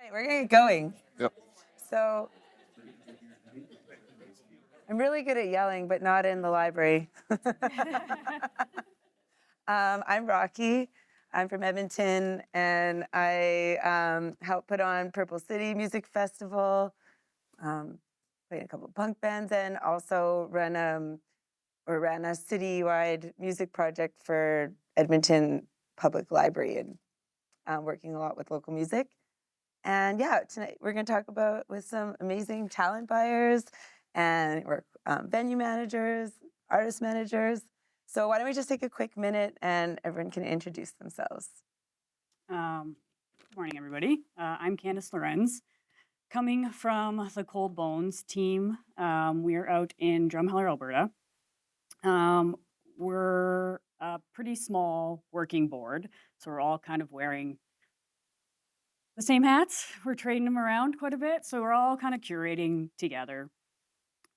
Right, we're gonna get going. Yep. So I'm really good at yelling, but not in the library. I'm Rocky. I'm from Edmonton, and I help put on Purple City Music Festival, played a couple of punk bands, and also ran a citywide music project for Edmonton Public Library, and working a lot with local music. And yeah, tonight we're going to talk about with some amazing talent buyers and venue managers, artist managers. So why don't we just take a quick minute and everyone can introduce themselves. Good morning, everybody. I'm Candice Lorenz, coming from the Cold Bones team. We are out in Drumheller, Alberta. We're a pretty small working board, so we're all kind of wearing the same hats. We're trading them around quite a bit, so we're all kind of curating together.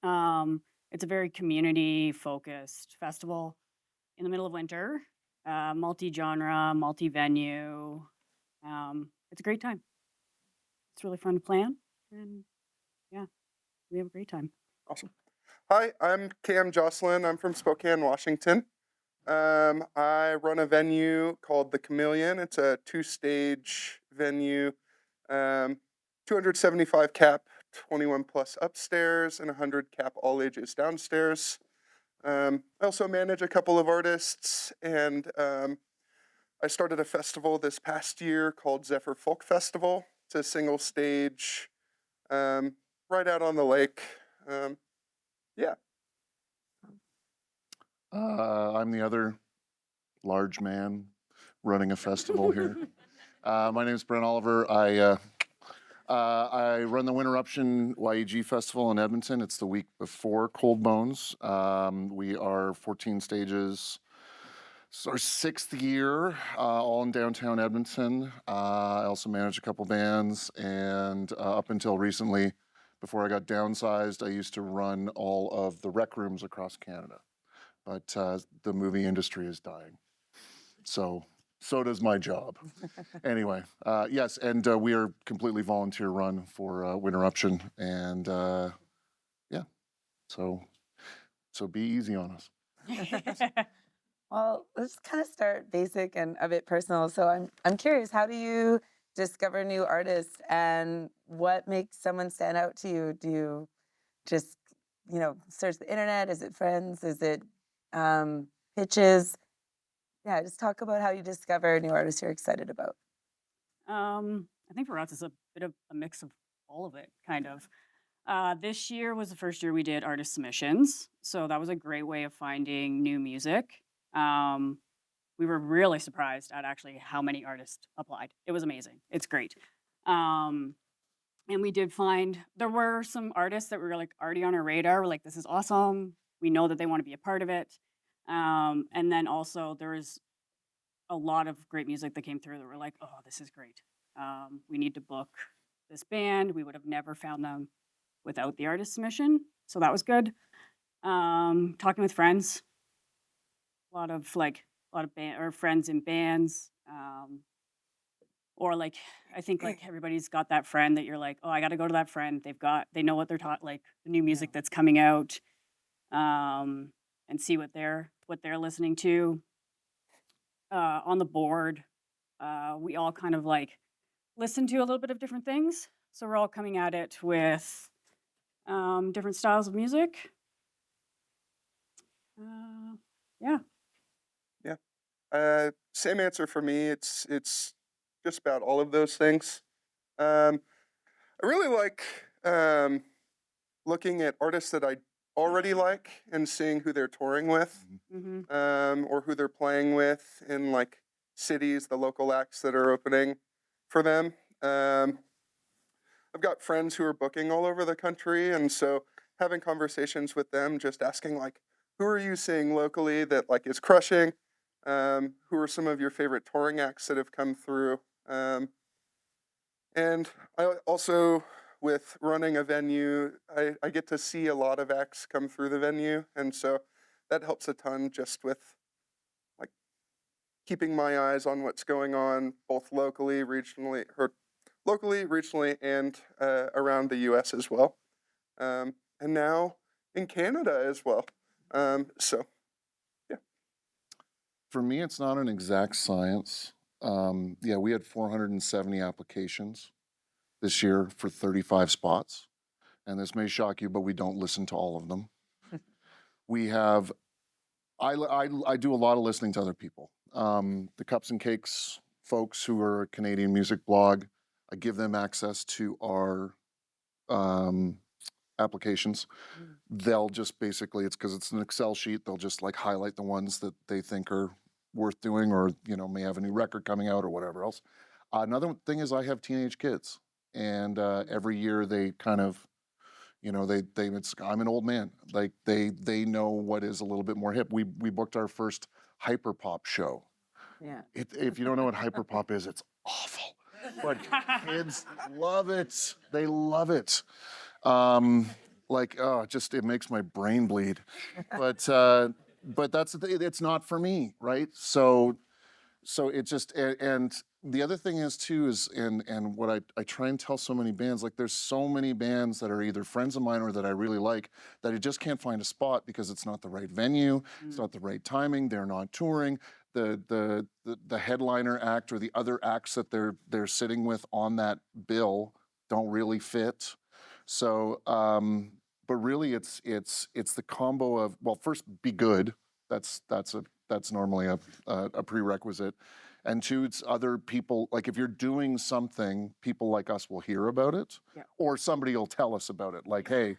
It's a very community-focused festival in the middle of winter, multi-genre, multi-venue. It's a great time. It's really fun to plan, and yeah, we have a great time. Awesome. Hi, I'm Cam Jocelyn. I'm from Spokane, Washington. I run a venue called The Chameleon. It's a 2-stage venue, 275 cap, 21 plus upstairs, and 100 cap all ages downstairs. I also manage a couple of artists, and I started a festival this past year called Zephyr Folk Festival. It's a single stage, right out on the lake. Yeah. I'm the other large man running a festival here. My name is Brent Oliver. I run the Winterruption YEG Festival in Edmonton. It's the week before Cold Bones. We are 14 stages. It's our 6th year, all in downtown Edmonton. I also manage a couple bands, and up until recently, before I got downsized, I used to run all of the rec rooms across Canada. But the movie industry is dying. So does my job. Anyway, yes, and we are completely volunteer run for Winterruption, and yeah, so be easy on us. Well, let's kind of start basic and a bit personal. So I'm curious, how do you discover new artists and what makes someone stand out to you? Do you just, search the internet? Is it friends? Is it pitches? Yeah, just talk about how you discover new artists you're excited about. I think for us, it's a bit of a mix of all of it, kind of. This year was the first year we did artist submissions, so that was a great way of finding new music. We were really surprised at actually how many artists applied. It was amazing. It's great. And we did find there were some artists that were like already on our radar. We're like, this is awesome. We know that they want to be a part of it. And then also there was a lot of great music that came through that were like, oh, this is great. We need to book this band. We would have never found them without the artist submission. So that was good. Talking with friends, a lot of friends in bands. Or like, I think like everybody's got that friend that you're like, oh, I got to go to that friend. They know what they're taught, like the new music that's coming out, and see what they're listening to. On the board, we all kind of like listen to a little bit of different things. So we're all coming at it with different styles of music. Yeah. Yeah. Same answer for me. It's just about all of those things. I really like looking at artists that I already like and seeing who they're touring with, or who they're playing with in like cities, the local acts that are opening for them. I've got friends who are booking all over the country, and so having conversations with them, just asking like, who are you seeing locally that like is crushing? Who are some of your favorite touring acts that have come through? And I also, with running a venue, I get to see a lot of acts come through the venue, and so that helps a ton just with like keeping my eyes on what's going on both locally, regionally, or locally, regionally, and around the U.S. as well, and now in Canada as well. So, yeah. For me, it's not an exact science. Yeah, we had 470 applications this year for 35 spots. And this may shock you, but we don't listen to all of them. We have, I do a lot of listening to other people. The Cups and Cakes folks who are a Canadian music blog, I give them access to our applications. They'll just basically, it's because it's an Excel sheet, they'll just like highlight the ones that they think are worth doing, or, you know, may have a new record coming out or whatever else. Another thing is I have teenage kids, and every year they kind of, you know, I'm an old man. Like they know what is a little bit more hip. We booked our first hyperpop show. Yeah. If you don't know what hyperpop is, it's awful. But kids love it. They love it. Like, oh, it makes my brain bleed. But that's the thing, it's not for me, right? So it just, and the other thing is too is, and what I try and tell so many bands, like there's so many bands that are either friends of mine or that I really like, that I just can't find a spot because it's not the right venue, it's not the right timing, they're not touring, the headliner act or the other acts that they're sitting with on that bill don't really fit. So, but really it's the combo of, well, first be good. That's normally a prerequisite. And two, it's other people, like if you're doing something, people like us will hear about it, or somebody will tell us about it. Like, hey,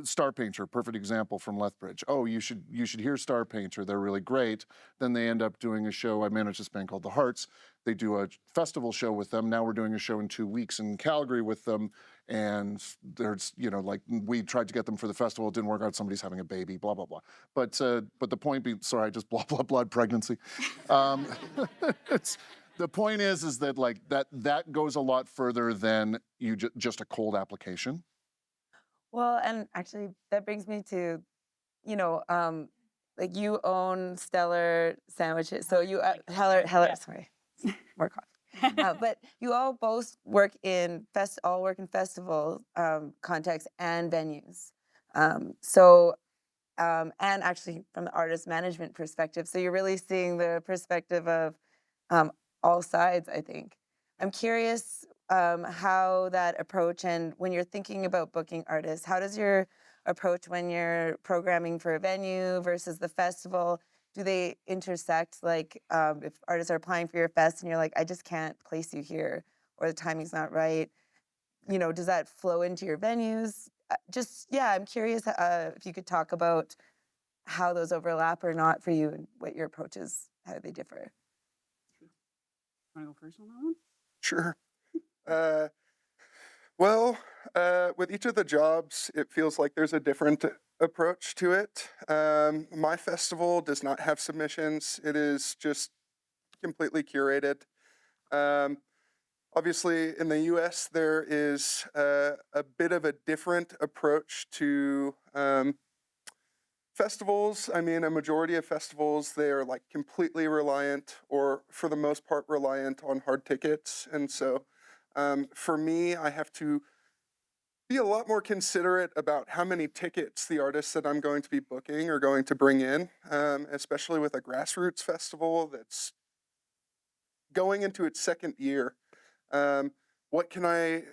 Star Painter, perfect example from Lethbridge. Oh, you should hear Star Painter. They're really great. Then they end up doing a show. I manage this band called The Hearts. They do a festival show with them. Now we're doing a show in 2 weeks in Calgary with them. And there's, you know, like we tried to get them for the festival. It didn't work out. Somebody's having a baby, blah, blah, blah. But the point being, sorry, I just blah, blah, blah, pregnancy. The point is that like that goes a lot further than you just a cold application. Well, and actually, that brings me to, you know, like you own Stellar Sandwiches, so you Heller, Yeah. sorry, more coffee. But you all both work in festival contexts and venues. And actually from the artist management perspective, so you're really seeing the perspective of all sides, I think. I'm curious how that approach, and when you're thinking about booking artists, how does your approach when you're programming for a venue versus the festival? Do they intersect? Like if artists are applying for your fest and you're like, I just can't place you here, or the timing's not right, you know, does that flow into your venues? I'm curious if you could talk about how those overlap or not for you, and what your approach is, how they differ. Want to go first on that one? Sure. Well, with each of the jobs, it feels like there's a different approach to it. My festival does not have submissions. It is just completely curated. Obviously, in the US, there is a bit of a different approach to festivals. I mean, a majority of festivals, they are like completely reliant, or for the most part, reliant on hard tickets. And so for me, I have to be a lot more considerate about how many tickets the artists that I'm going to be booking are going to bring in, especially with a grassroots festival that's going into its second year. How can I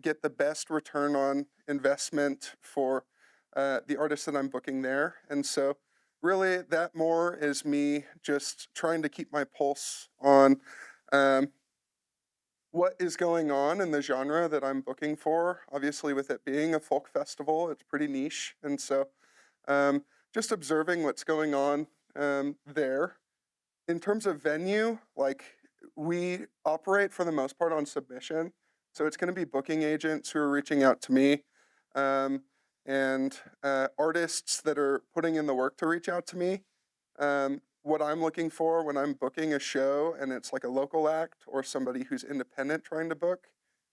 get the best return on investment for the artists that I'm booking there? And so really that more is me just trying to keep my pulse on what is going on in the genre that I'm booking for. Obviously, with it being a folk festival, it's pretty niche. And so just observing what's going on there. In terms of venue, like we operate for the most part on submission. So it's going to be booking agents who are reaching out to me and artists that are putting in the work to reach out to me. What I'm looking for when I'm booking a show and it's like a local act or somebody who's independent trying to book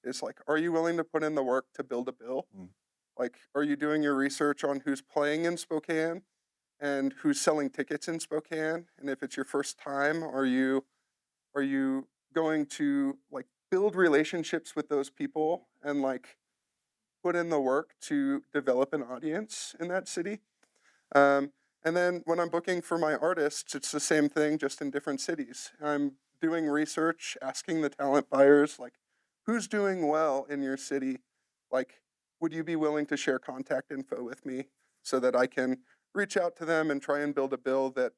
is like, are you willing to put in the work to build a bill? Like, are you doing your research on who's playing in Spokane and who's selling tickets in Spokane? And if it's your first time, are you going to like build relationships with those people and like put in the work to develop an audience in that city. And then when I'm booking for my artists, it's the same thing, just in different cities. I'm doing research, asking the talent buyers, like, who's doing well in your city? Like, would you be willing to share contact info with me so that I can reach out to them and try and build a bill that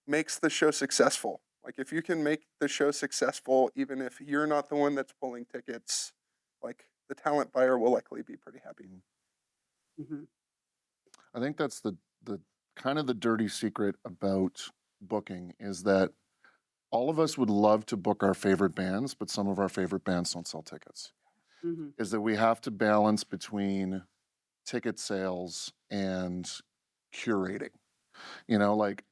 makes the show successful? Like, if you can make the show successful, even if you're not the one that's pulling tickets, like, the talent buyer will likely be pretty happy. Mm-hmm. I think that's the kind of the dirty secret about booking is that all of us would love to book our favorite bands, but some of our favorite bands don't sell tickets. Mm-hmm. Is that we have to balance between ticket sales and curating. You know, like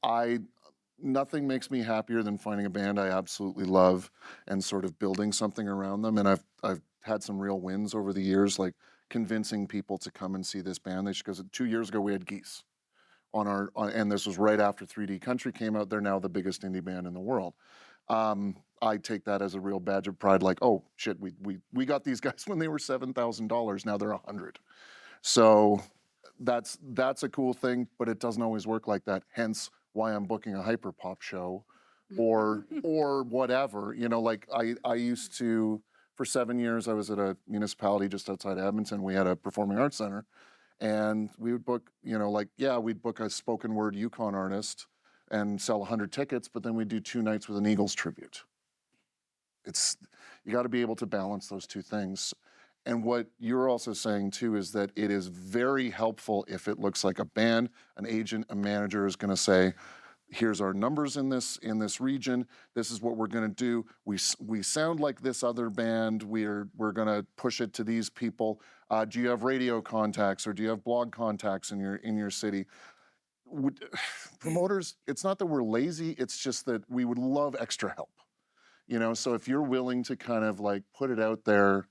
nothing makes me happier than finding a band I absolutely love and sort of building something around them. And I've had some real wins over the years, like convincing people to come and see this band. Because 2 years ago we had Geese and this was right after 3D Country came out. They're now the biggest indie band in the world. I take that as a real badge of pride. Like, oh shit, we got these guys when they were $7,000. Now they're $100. So that's a cool thing, but it doesn't always work like that. Hence why I'm booking a hyperpop show or whatever. You know, like I used to, for 7 years, I was at a municipality just outside Edmonton. We had a performing arts center, and we would book, you know, like, yeah, we'd book a spoken word Yukon artist and sell 100 tickets, but then we'd do 2 nights with an Eagles tribute. You got to be able to balance those two things. And what you're also saying too is that it is very helpful if it looks like a band, an agent, a manager is going to say, here's our numbers in this region. This is what we're going to do. We sound like this other band. We're going to push it to these people. Do you have radio contacts or do you have blog contacts in your city? Promoters, it's not that we're lazy. It's just that we would love extra help. You know, so if you're willing to kind of like put it out there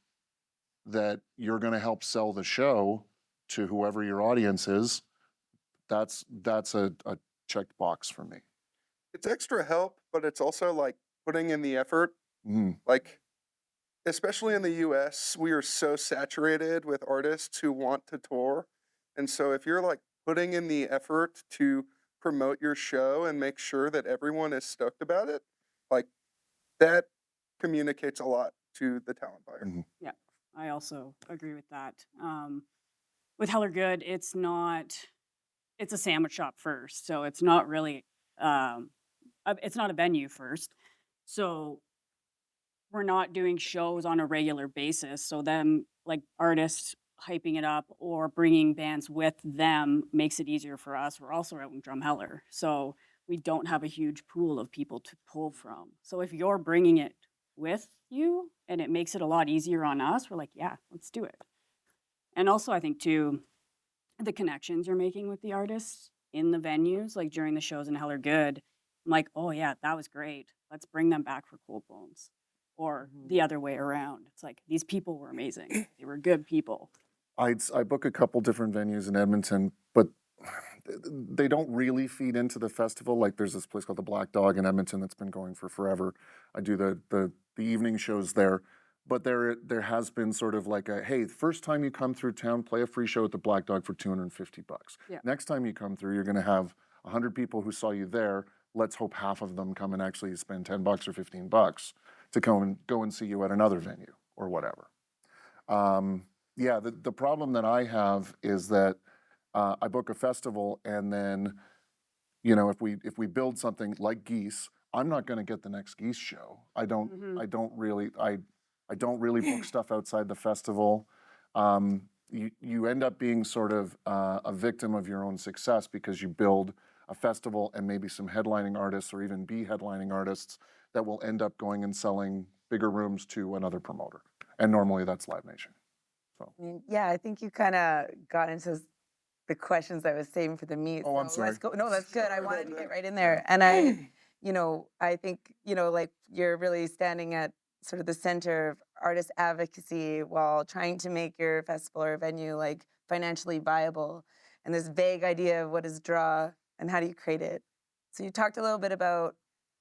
that you're going to help sell the show to whoever your audience is, that's a checked box for me. It's extra help, but it's also like putting in the effort. Mm. Like, especially in the US, we are so saturated with artists who want to tour. And so if you're like putting in the effort to promote your show and make sure that everyone is stoked about it, like that communicates a lot to the talent buyer. Mm-hmm. Yeah, I also agree with that. With Hell or Good, it's a sandwich shop first, so it's not really, it's not a venue first. So we're not doing shows on a regular basis. So them, like artists hyping it up or bringing bands with them makes it easier for us. We're also out in Drumheller, so we don't have a huge pool of people to pull from. So if you're bringing it with you and it makes it a lot easier on us, we're like, yeah, let's do it. And also I think too, the connections you're making with the artists in the venues, like during the shows in Hell or Good, I'm like, oh yeah, that was great. Let's bring them back for Cold Bones. Or the other way around. It's like, these people were amazing. They were good people. I book a couple different venues in Edmonton, but they don't really feed into the festival. Like there's this place called the Black Dog in Edmonton that's been going for forever. I do the evening shows there, but there has been sort of like a, hey, first time you come through town, play a free show at the Black Dog for $250. Yeah. Next time you come through, you're going to have 100 people who saw you there. Let's hope half of them come and actually spend $10 or $15 to go and see you at another venue or whatever. Yeah, the problem that I have is that I book a festival and then, you know, if we build something like Geese, I'm not going to get the next Geese show. I don't really book stuff outside the festival. You end up being sort of a victim of your own success because you build a festival and maybe some headlining artists or even B headlining artists that will end up going and selling bigger rooms to another promoter. And normally that's Live Nation. So. I mean, yeah, I think you kind of got into the questions I was saving for the meet. Oh, I'm sorry. Let's go. No, that's good. I wanted to get right in there. And I think, like you're really standing at sort of the center of artist advocacy while trying to make your festival or venue like financially viable. And this vague idea of what is draw and how do you create it. So you talked a little bit about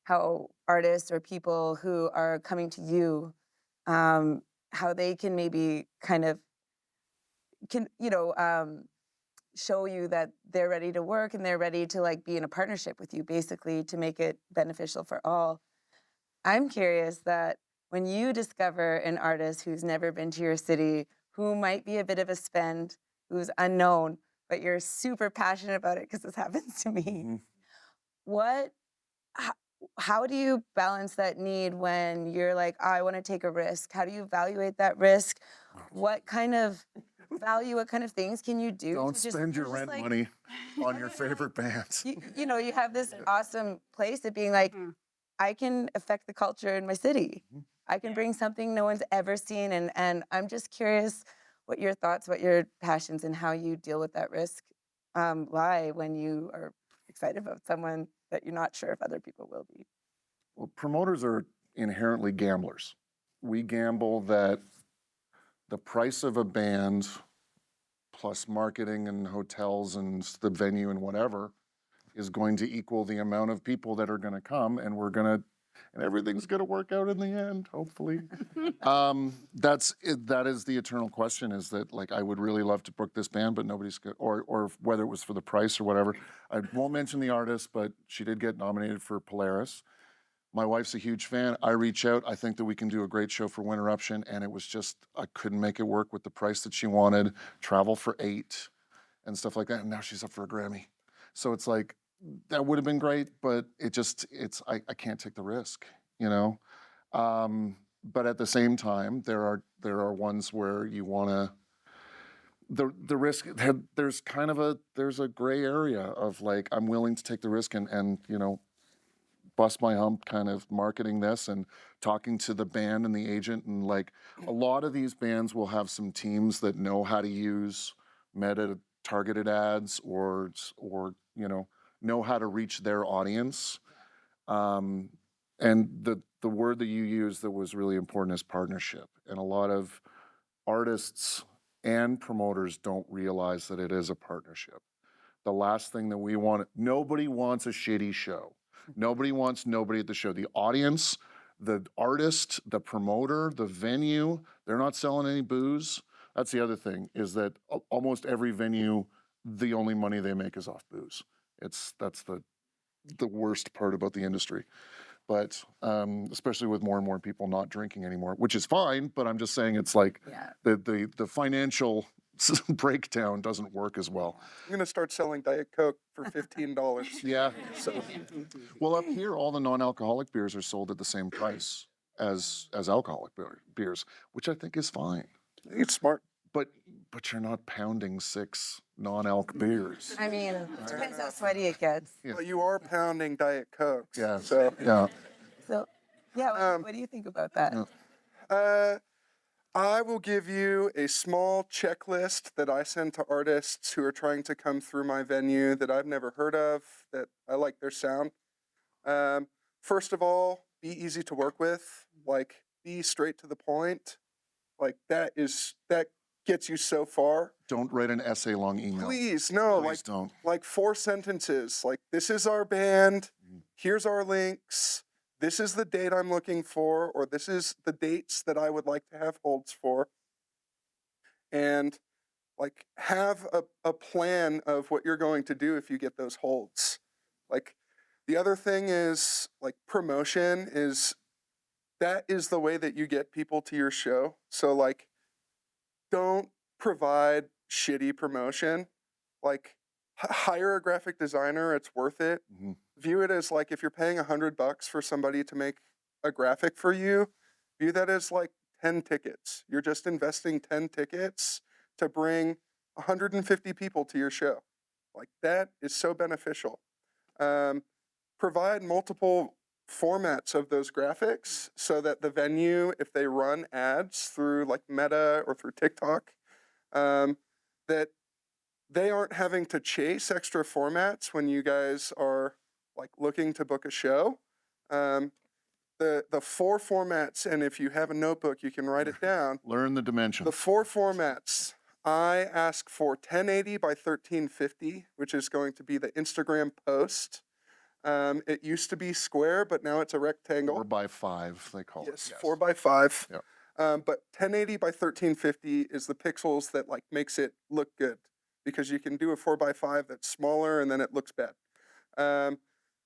how artists or people who are coming to you how they can maybe kind of show you that they're ready to work and they're ready to like be in a partnership with you, basically, to make it beneficial for all. I'm curious that when you discover an artist who's never been to your city, who might be a bit of a spend, who's unknown, but you're super passionate about it because this happens to me. What, how, how do you balance that need when you're like, "Oh, I want to take a risk"? How do you evaluate that risk? What kind of value, what kind of things can you do? Don't to just- spend your just rent like- money on your favorite bands. you have this awesome place of being like, I can affect the culture in my city. I can bring something no one's ever seen. And I'm just curious what your thoughts, what your passions, and how you deal with that risk lie when you are excited about someone that you're not sure if other people will be. Well, promoters are inherently gamblers. We gamble that the price of a band plus marketing and hotels and the venue and whatever is going to equal the amount of people that are going to come, and and everything's going to work out in the end, hopefully. That is the eternal question, is that like, I would really love to book this band, but nobody's good, or whether it was for the price or whatever. I won't mention the artist, but she did get nominated for Polaris. My wife's a huge fan. I reach out. I think that we can do a great show for Winter Eruption, and it was just, I couldn't make it work with the price that she wanted, travel for 8 and stuff like that, and now she's up for a Grammy. So it's like, that would have been great, but I can't take the risk, you know? But at the same time, there are ones where you wanna, the risk, there's a gray area of like, I'm willing to take the risk and bust my hump kind of marketing this and talking to the band and the agent. And like, a lot of these bands will have some teams that know how to use meta targeted ads or know how to reach their audience. And the word that you used that was really important is partnership. And a lot of artists and promoters don't realize that it is a partnership. The last thing that we want, nobody wants a shitty show. Nobody wants nobody at the show. The audience, the artist, the promoter, the venue, they're not selling any booze. That's the other thing, is that almost every venue, the only money they make is off booze. That's the worst part about the industry. But especially with more and more people not drinking anymore, which is fine, but I'm just saying it's like the financial breakdown doesn't work as well. I'm gonna start selling Diet Coke for $15. Yeah. Well, up here, all the non-alcoholic beers are sold at the same price as alcoholic beers, which I think is fine. I think it's smart. But you're not pounding 6 non-alc beers. I mean, depends how sweaty it gets. Yeah. Well, you are pounding Diet Coke. Yeah. So, Yeah. So, yeah, what do you think about that? I will give you a small checklist that I send to artists who are trying to come through my venue that I've never heard of, that I like their sound. First of all, be easy to work with. Like, be straight to the point. Like, that gets you so far. Don't write an essay-long email. Please, no. Please don't. Like 4 sentences. Like, this is our band. Here's our links. This is the date I'm looking for, or this is the dates that I would like to have holds for. And like, have a plan of what you're going to do if you get those holds. Like, the other thing is, like, promotion that is the way that you get people to your show. So like, don't provide shitty promotion. Like, hire a graphic designer, it's worth it. Mm-hmm. View it as like, if you're paying $100 for somebody to make a graphic for you, view that as like 10 tickets. You're just investing 10 tickets to bring 150 people to your show. Like, that is so beneficial. Provide multiple formats of those graphics so that the venue, if they run ads through like Meta or through TikTok, that they aren't having to chase extra formats when you guys are like looking to book a show. The 4 formats, and if you have a notebook, you can write it down. Learn the dimension. The 4 formats, I ask for 1080 by 1350, which is going to be the Instagram post. It used to be square, but now it's a rectangle. 4 by 5, they call it. Yes, 4 by 5. Yep. But 1080 by 1350 is the pixels that like makes it look good, because you can do a 4x5 that's smaller and then it looks bad.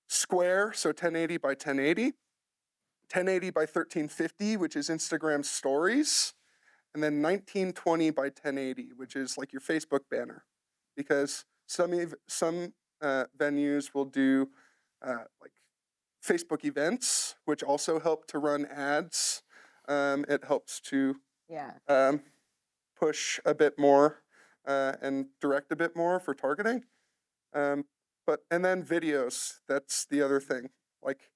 Square, so 1080 by 1080. 1080 by 1350, which is Instagram stories, and then 1920 by 1080, which is like your Facebook banner, because some venues will do like Facebook events, which also help to run ads. It helps to push a bit more and direct a bit more for targeting. And then videos, that's the other thing. Like,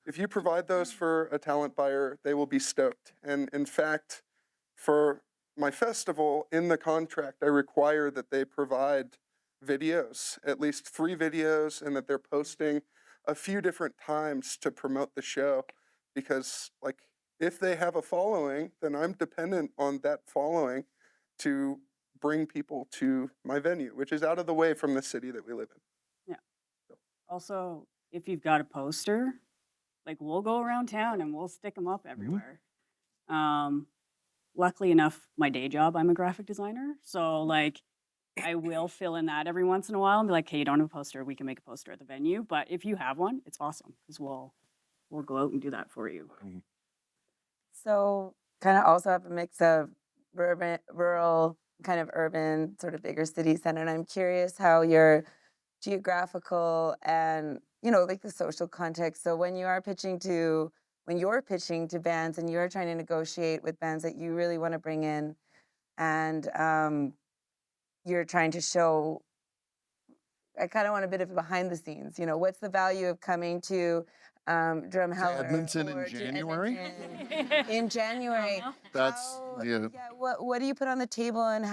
if you provide those for a talent buyer, they will be stoked. And in fact, for my festival, in the contract, I require that they provide videos, at least 3 videos, and that they're posting a few different times to promote the show. Because, like, if they have a following, then I'm dependent on that following to bring people to my venue, which is out of the way from the city that we live in. Yeah. Also, if you've got a poster, like we'll go around town and we'll stick them up everywhere. Luckily enough, my day job, I'm a graphic designer. So like I will fill in that every once in a while and be like, hey, you don't have a poster, we can make a poster at the venue. But if you have one, it's awesome because we'll go out and do that for you. So kind of also have a mix of rural, kind of urban, sort of bigger city center. And I'm curious how your geographical and, like the social context. So when you're pitching to bands and you're trying to negotiate with bands that you really want to bring in, and you're trying to show, I kind of want a bit of behind the scenes. What's the value of coming to Drumheller Edmonton in or to January? Edmonton in January? That's What do you put on the table, and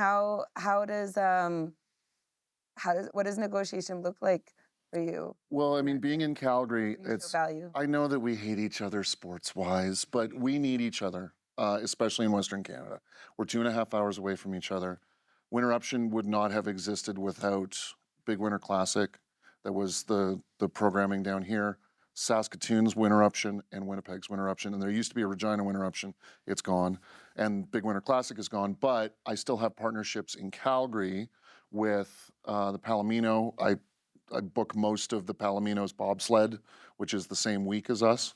what does negotiation look like for you? Well, I mean, being in Calgary, Do you show value? I know that we hate each other sports-wise, but we need each other, especially in Western Canada. We're 2.5 hours away from each other. Winterruption would not have existed without Big Winter Classic. That was the programming down here. Saskatoon's Winterruption and Winnipeg's Winterruption, and there used to be a Regina Winterruption. It's gone, and Big Winter Classic is gone. But I still have partnerships in Calgary with the Palomino. I book most of the Palomino's bobsled, which is the same week as us,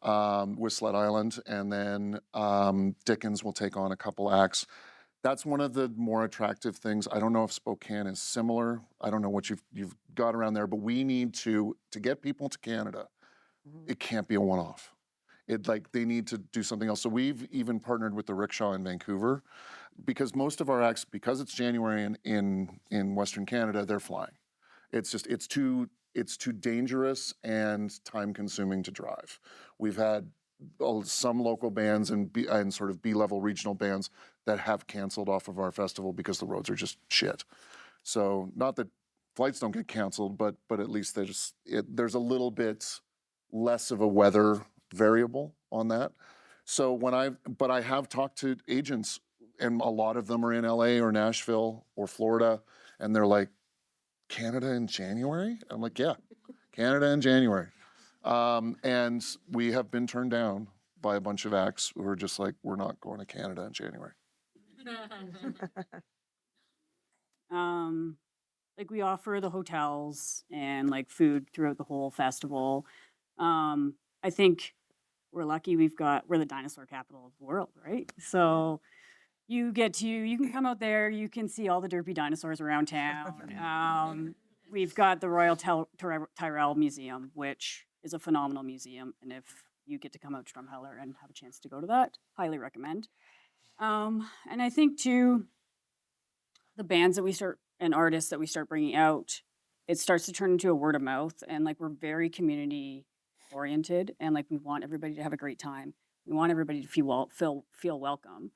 with Sled Island, and then Dickens will take on a couple acts. That's one of the more attractive things. I don't know if Spokane is similar. I don't know what you've got around there, but we need to get people to Canada. It can't be a one-off. They need to do something else. So we've even partnered with the Rickshaw in Vancouver, because most of our acts, because it's January in Western Canada, they're flying. It's too dangerous and time-consuming to drive. We've had some local bands and sort of B-level regional bands that have canceled off of our festival because the roads are just shit. So not that flights don't get canceled, but at least there's a little bit less of a weather variable on that. So but I have talked to agents, and a lot of them are in LA or Nashville or Florida, and they're like, Canada in January? I'm like, yeah, Canada in January. And we have been turned down by a bunch of acts who are just like, we're not going to Canada in January. Like we offer the hotels and like food throughout the whole festival. I think we're lucky we're the dinosaur capital of the world, right? So you can come out there, you can see all the derpy dinosaurs around town. We've got the Royal Tyrrell Museum, which is a phenomenal museum. And if you get to come out to Drumheller and have a chance to go to that, highly recommend. And I think too, the bands that we start and artists that we start bringing out, it starts to turn into a word of mouth. And like, we're very community oriented, and like, we want everybody to have a great time. We want everybody to feel welcome.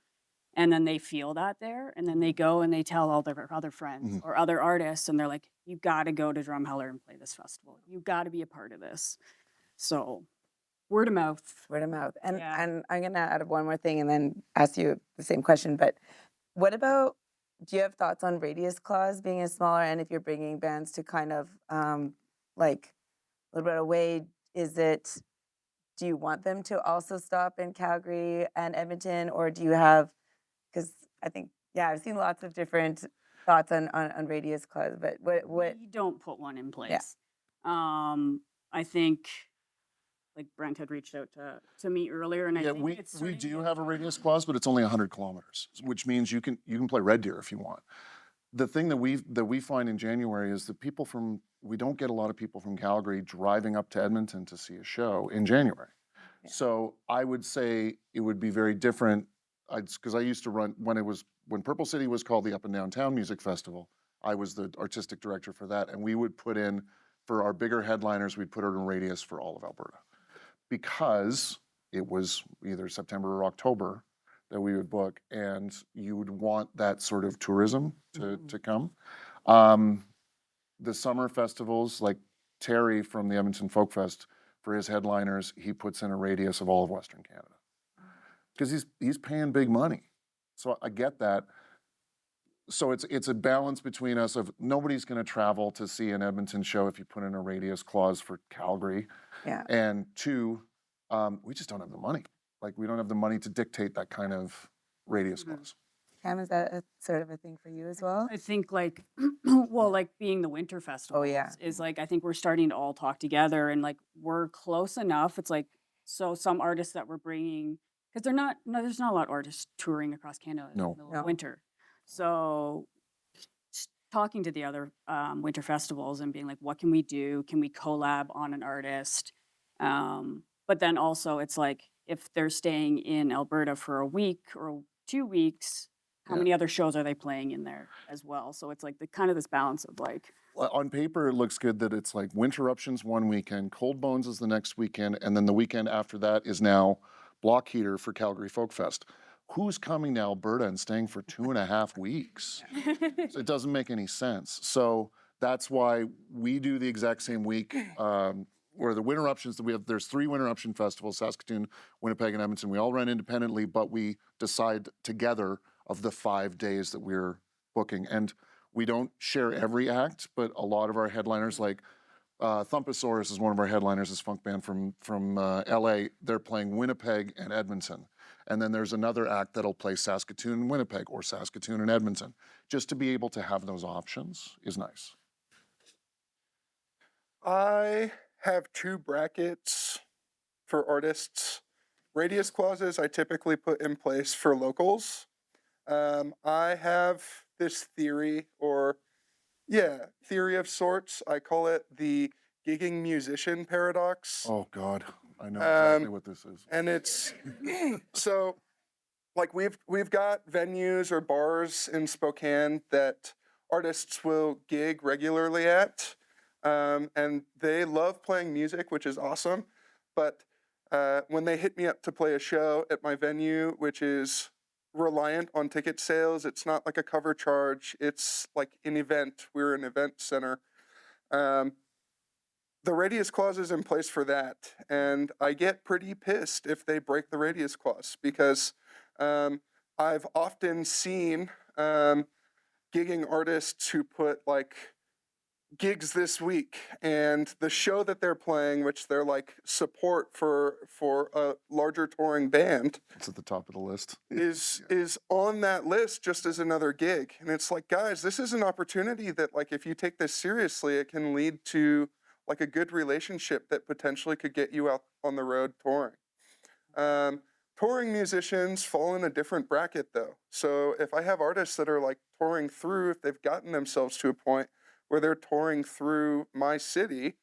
And then they feel that there, and then they go and they tell all their other friends or other artists, and they're like, you got to go to Drumheller and play this festival. You got to be a part of this. So word of mouth. Word of mouth. And Yeah. and I'm gonna add one more thing and then ask you the same question. But what about, do you have thoughts on radius clause being a smaller, and if you're bringing bands to kind of like a little bit away, is it do you want them to also stop in Calgary and Edmonton, or do you have, because I think, yeah, I've seen lots of different thoughts on radius clause, but what, We don't put one in Yeah. place. I think, like Brent had reached out to me earlier, and I Yeah, think we it's we starting to do get have a to- radius clause, but it's only 100 kilometers, which means you can play Red Deer if you want. The thing that we find in January is that we don't get a lot of people from Calgary driving up to Edmonton to see a show in January. Yeah. So I would say it would be very different, because I used to run when Purple City was called the Up and Downtown Music Festival. I was the artistic director for that, and we would put in, for our bigger headliners, we'd put in a radius for all of Alberta, because it was either September or October that we would book, and you would want that sort of tourism to come. The summer festivals, like Terry from the Edmonton Folk Fest, for his headliners, he puts in a radius of all of Western Canada, because he's paying big money. So I get that. So it's a balance between us of nobody's going to travel to see an Edmonton show if you put in a radius clause for Calgary, yeah. and two, we just don't have the money. Like, we don't have the money to dictate that kind of radius clause. Cam, is that a sort of a thing for you as well? I think like, well, like being the winter festival yeah. is like, I think we're starting to all talk together, and like we're close enough. It's like, so some artists that we're bringing, because there's not a lot of artists touring across Canada in No. the middle No. of winter. So talking to the other winter festivals and being like, what can we do? Can we collab on an artist? But then also it's like, if they're staying in Alberta for a week or 2 weeks, how Yeah. many other shows are they playing in there as well? So it's like the kind of this balance of like, On paper, it looks good that it's like Winterruptions one weekend, Cold Bones is the next weekend, and then the weekend after that is now Block Heater for Calgary Folk Fest. Who's coming to Alberta and staying for 2.5 weeks? So it doesn't make any sense. So that's why we do the exact same week. Where the Winterruptions that we have, there's 3 Winterruption festivals: Saskatoon, Winnipeg, and Edmonton. We all run independently, but we decide together of the 5 days that we're booking. And we don't share every act, but a lot of our headliners, like Thumposaurus is one of our headliners, this funk band from LA. They're playing Winnipeg and Edmonton. And then there's another act that'll play Saskatoon and Winnipeg, or Saskatoon and Edmonton. Just to be able to have those options is nice. I have 2 brackets for artists. Radius clauses I typically put in place for locals. I have this theory, or theory of sorts. I call it the gigging musician paradox. Oh God, I know exactly Um, what this is. And it's so, like, we've got venues or bars in Spokane that artists will gig regularly at, and they love playing music, which is awesome. But when they hit me up to play a show at my venue, which is reliant on ticket sales, it's not like a cover charge, it's like an event. We're an event center. The radius clause is in place for that, and I get pretty pissed if they break the radius clause, because I've often seen gigging artists who put like gigs this week, and the show that they're playing, which they're like support for a larger touring band, It's at the top of the list. is on that list just as another gig. And it's like, guys, this is an opportunity that, like, if you take this seriously, it can lead to like a good relationship that potentially could get you out on the road touring. Touring musicians fall in a different bracket though. So if I have artists that are like touring through, if they've gotten themselves to a point where they're touring through my city,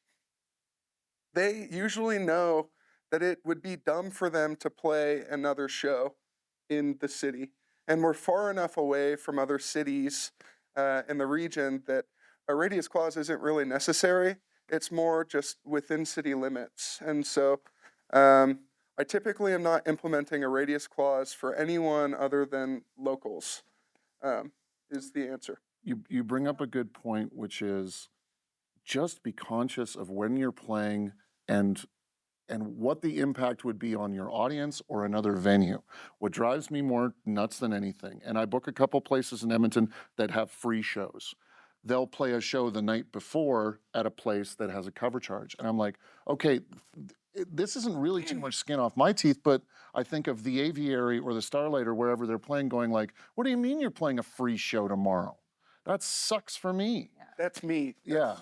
they usually know that it would be dumb for them to play another show in the city. And we're far enough away from other cities in the region that a radius clause isn't really necessary. It's more just within city limits. And so I typically am not implementing a radius clause for anyone other than locals, is the answer. You bring up a good point, which is just be conscious of when you're playing and what the impact would be on your audience or another venue. What drives me more nuts than anything, and I book a couple places in Edmonton that have free shows. They'll play a show the night before at a place that has a cover charge. And I'm like, okay, this isn't really too much skin off my teeth, but I think of the Aviary or the Starlight or wherever they're playing, going like, "What do you mean you're playing a free show tomorrow? That sucks for me." That's me. Yeah.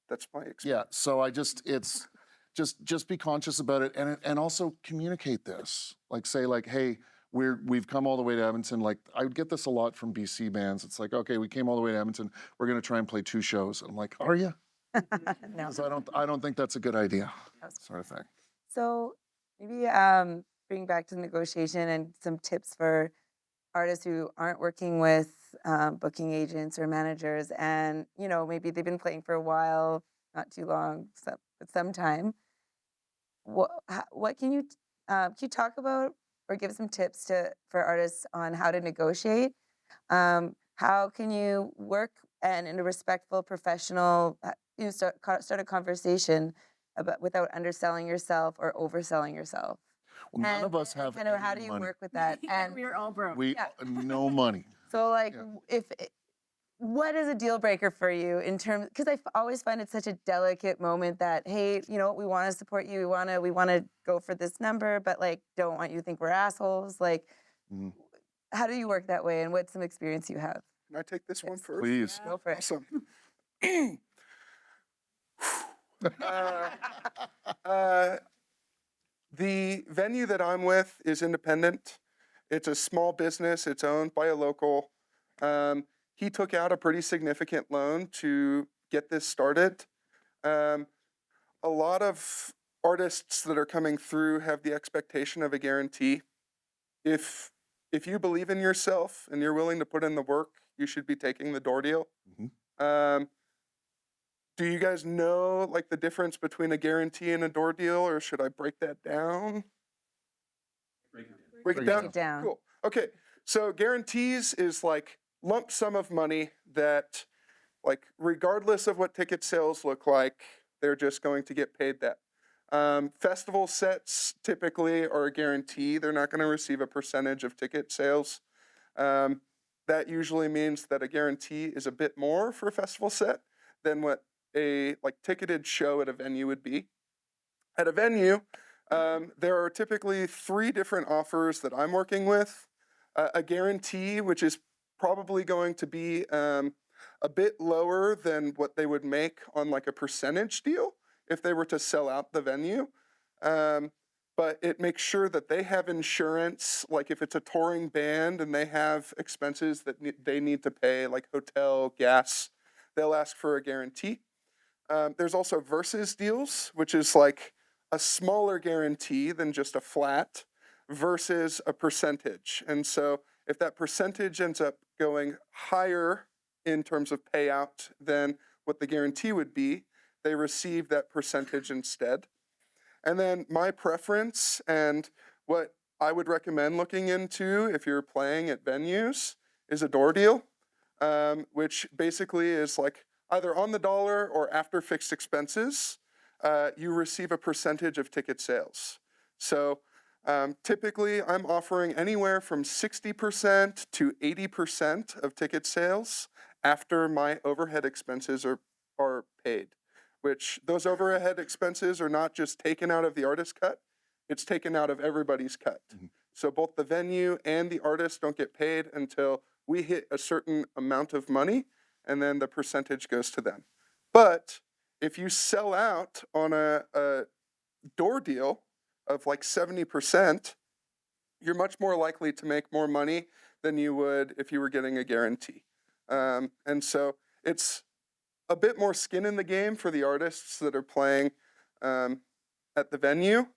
That's my experience. Yeah, so it's just be conscious about it, and also communicate this. Like say like, hey, we've come all the way to Edmonton. Like I would get this a lot from BC bands. It's like, okay, we came all the way to Edmonton. We're gonna try and play 2 shows. I'm like, are you? No. Because I don't think that's a good idea. Sort of thing. So maybe bring back to the negotiation and some tips for artists who aren't working with booking agents or managers, and maybe they've been playing for a while, not too long, some time. What can you talk about or give some tips for artists on how to negotiate? How can you work and in a respectful, professional, start a conversation about without underselling yourself or overselling yourself? Well, none of us have kind of how any do you money. work with that? And We're all broke. We Yeah. no money. so, like, Yeah. what is a deal breaker for you in terms? Because always find it such a delicate moment that, hey, we want to support you, we want to go for this number, but like, don't want you to think we're assholes. Like, Mhm. how do you work that way, and what's some experience you have? Can I take this one first? Please. Go for it. Awesome. uh, the venue that I'm with is independent. It's a small business. It's owned by a local. He took out a pretty significant loan to get this started. A lot of artists that are coming through have the expectation of a guarantee. If you believe in yourself and you're willing to put in the work, you should be taking the door deal. Mhm. Do you guys know like the difference between a guarantee and a door deal, or should I break that down? Break it Break it down? Break it down. Cool. Okay. So guarantees is like lump sum of money that, like, regardless of what ticket sales look like, they're just going to get paid that. Festival sets typically are a guarantee. They're not going to receive a percentage of ticket sales. That usually means that a guarantee is a bit more for a festival set than what a like ticketed show at a venue would be. At a venue, there are typically 3 different offers that I'm working with. A guarantee, which is probably going to be a bit lower than what they would make on like a percentage deal if they were to sell out the venue. But it makes sure that they have insurance, like if it's a touring band and they have expenses that they need to pay, like hotel, gas, they'll ask for a guarantee. There's also versus deals, which is like a smaller guarantee than just a flat versus a percentage. And so if that percentage ends up going higher in terms of payout than what the guarantee would be, they receive that percentage instead. And then my preference and what I would recommend looking into if you're playing at venues is a door deal, which basically is like either on the dollar or after fixed expenses, you receive a percentage of ticket sales. So typically I'm offering anywhere from 60% to 80% of ticket sales after my overhead expenses are paid, which those overhead expenses are not just taken out of the artist cut, it's taken out of everybody's cut. Mhm. So both the venue and the artist don't get paid until we hit a certain amount of money, and then the percentage goes to them. But if you sell out on a door deal of like 70%, you're much more likely to make more money than you would if you were getting a guarantee. And so it's a bit more skin in the game for the artists that are playing at the venue.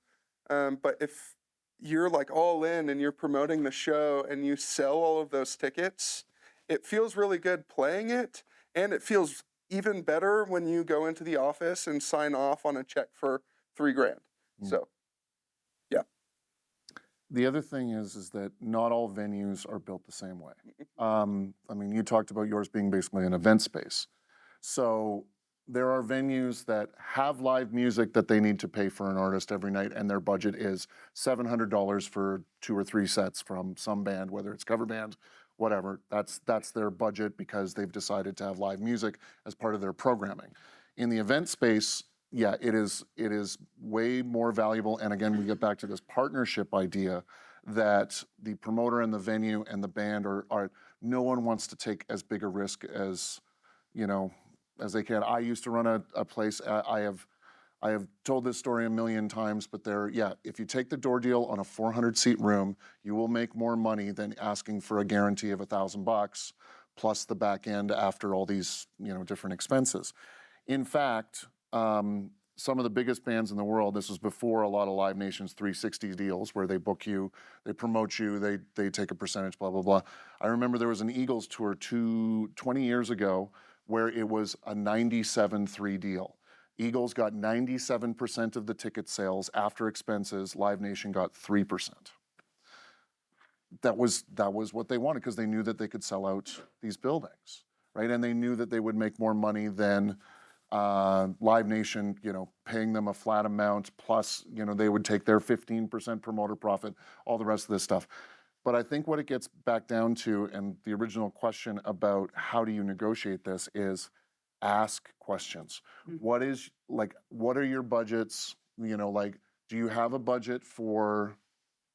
But if you're like all in and you're promoting the show and you sell all of those tickets, it feels really good playing it. And it feels even better when you go into the office and sign off on a check for $3,000. So, yeah. The other thing is that not all venues are built the same way. I mean, you talked about yours being basically an event space. So there are venues that have live music that they need to pay for an artist every night, and their budget is $700 for 2 or 3 sets from some band, whether it's cover band, whatever. That's their budget because they've decided to have live music as part of their programming. In the event space, yeah, it is way more valuable. And again, we get back to this partnership idea that the promoter and the venue and the band are no one wants to take as big a risk as, you know, as they can. I used to run a place. I have told this story a million times, but if you take the door deal on a 400 seat room, you will make more money than asking for a guarantee of $1,000 plus the back end after all these, different expenses. In fact, some of the biggest bands in the world, this was before a lot of Live Nation's 360 deals where they book you, they promote you, they take a percentage, blah, blah, blah. I remember there was an Eagles tour 20 years ago where it was a 97-3 deal. Eagles got 97% of the ticket sales after expenses. Live Nation got 3%. That was what they wanted because they knew that they could sell out these buildings, right? And they knew that they would make more money than Live Nation, paying them a flat amount plus, they would take their 15% promoter profit, all the rest of this stuff. But I think what it gets back down to, and the original question about how do you negotiate this is ask questions. What are your budgets? Do you have a budget for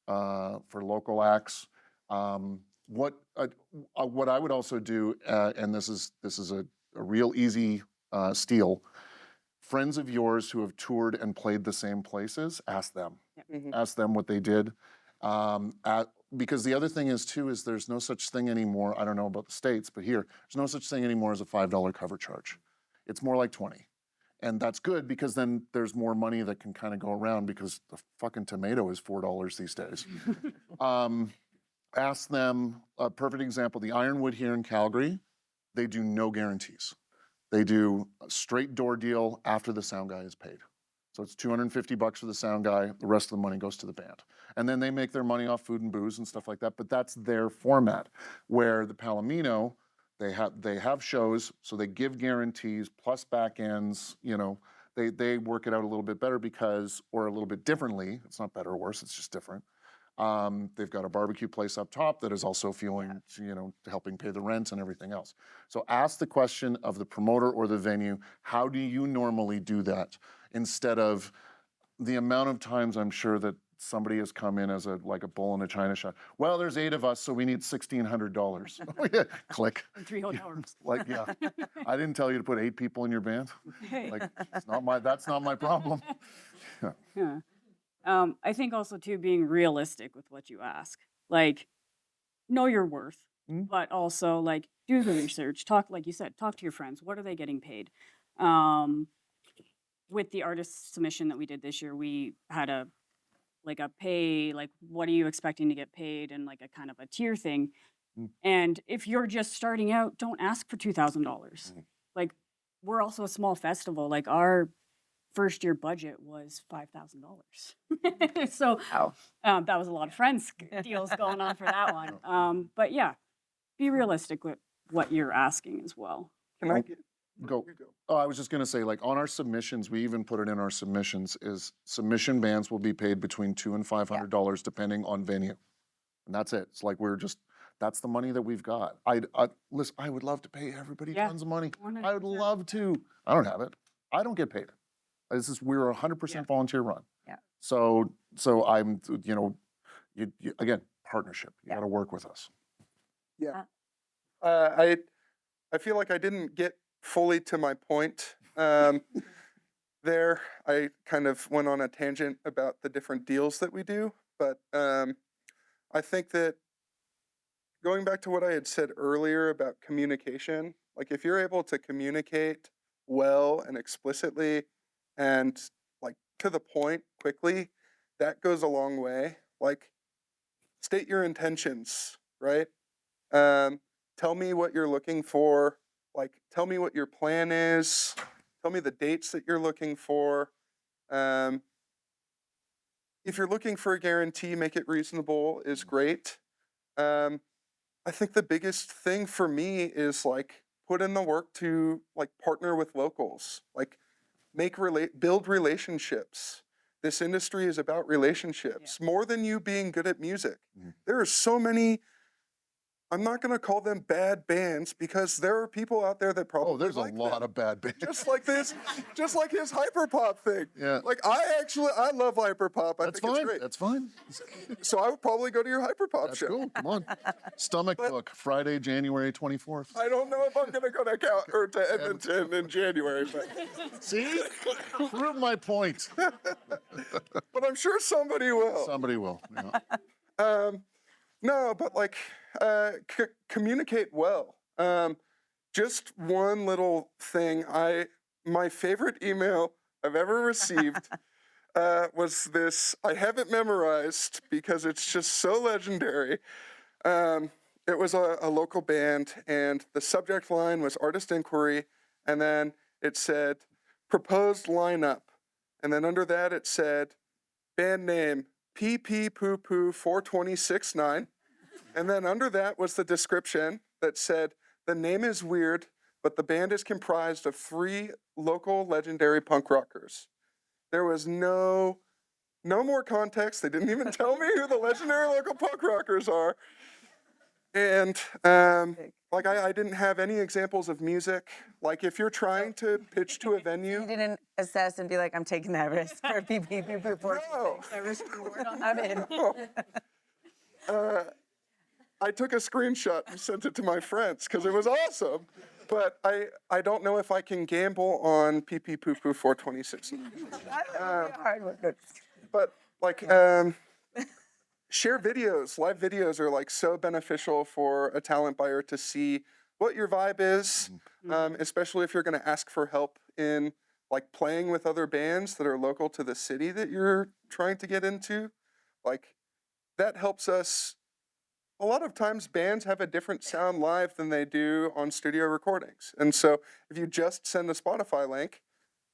local acts? What I would also do, and this is a real easy steal. Friends of yours who have toured and played the same places, ask them. Mm-hmm. Ask them what they did. Because the other thing is there's no such thing anymore. I don't know about the States, but here, there's no such thing anymore as a $5 cover charge. It's more like 20. And that's good because then there's more money that can kind of go around because the fucking tomato is $4 these days. Ask them, a perfect example, the Ironwood here in Calgary, they do no guarantees. They do a straight door deal after the sound guy is paid. So it's $250 for the sound guy, the rest of the money goes to the band. And then they make their money off food and booze and stuff like that, but that's their format. Where the Palomino, they have shows, so they give guarantees plus back ends, they work it out a little bit better or a little bit differently. It's not better or worse, it's just different. They've got a barbecue place up top that is also fueling, helping pay the rent and everything else. So ask the question of the promoter or the venue, how do you normally do that? Instead of the amount of times I'm sure that somebody has come in as a bull in a china shop. Well, there's 8 of us, so we need $1,600. Oh, yeah. Click. And 3 hotel rooms. I didn't tell you to put 8 people in your band. That's not my problem. Yeah. I think also too being realistic with what you ask. Know your worth, but also do the research. Talk, like you said, talk to your friends. What are they getting paid? With the artist submission that we did this year, we had a pay, what are you expecting to get paid, and a kind of a tier thing. And if you're just starting out, don't ask for $2,000. We're also a small festival. Our first year budget was $5,000. So Wow. that was a lot of friends deals going on for that one. But yeah, be realistic with what you're asking as well. Can I get Go. Oh, I was just going to say, on our submissions, we even put it in our submissions, is submission bands will be paid between $200 and $500 depending on venue. And that's it. It's that's the money that we've got. Listen, I would love to pay everybody tons of money. 100%. I would love to. I don't have it. I don't get paid. We're a 100% volunteer run. Yeah. So I'm, again, partnership. You got to work with us. Yeah. I feel like I didn't get fully to my point there. I kind of went on a tangent about the different deals that we do, but I think that going back to what I had said earlier about communication, if you're able to communicate well and explicitly and to the point quickly, that goes a long way. State your intentions, right? Tell me what you're looking for. Tell me what your plan is. Tell me the dates that you're looking for. If you're looking for a guarantee, make it reasonable is great. I think the biggest thing for me is put in the work to partner with locals. Build relationships. This industry is about relationships more than you being good at music. There are so many I'm not going to call them bad bands because there are people out there that probably Oh, there's like a lot them. of bad bands. Just like his hyperpop thing. Yeah. Like I love hyperpop. I That's think fine. it's great. That's fine. So I would probably go to your hyperpop That's show. cool. Come on. Stomach Book, Friday, January 24th. I don't know if I'm going to go to Edmonton in January, but See? Prove my point. but I'm sure somebody will. Somebody will. Yeah. No, but like communicate well. Just one little thing. My favorite email I've ever received was this. I have it memorized because it's just so legendary. It was a local band, and the subject line was artist inquiry, and then it said proposed lineup, and then under that it said band name PP Poo Poo 4269, and then under that was the description that said the name is weird, but the band is comprised of 3 local legendary punk rockers. There was no more context. They didn't even tell me who the legendary local punk rockers are. And like I didn't have any examples of music. Like if you're trying to pitch to a You venue, didn't assess and be like, I'm taking that risk for PP. no. I'm in. I took a screenshot and sent it to my friends because it was awesome. But I don't know if I can gamble on PP Poo Poo 426. Hard work. No, just kidding. But like share videos. Live videos are like so beneficial for a talent buyer to see what your vibe is, especially if you're going to ask for help in like playing with other bands that are local to the city that you're trying to get into. Like that helps us. A lot of times bands have a different sound live than they do on studio recordings. And so if you just send a Spotify link,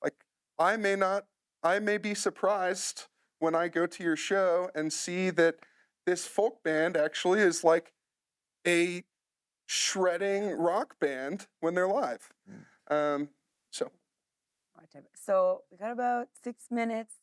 like I may be surprised when I go to your show and see that this folk band actually is like a shredding rock band when they're live. So So we got about 6 minutes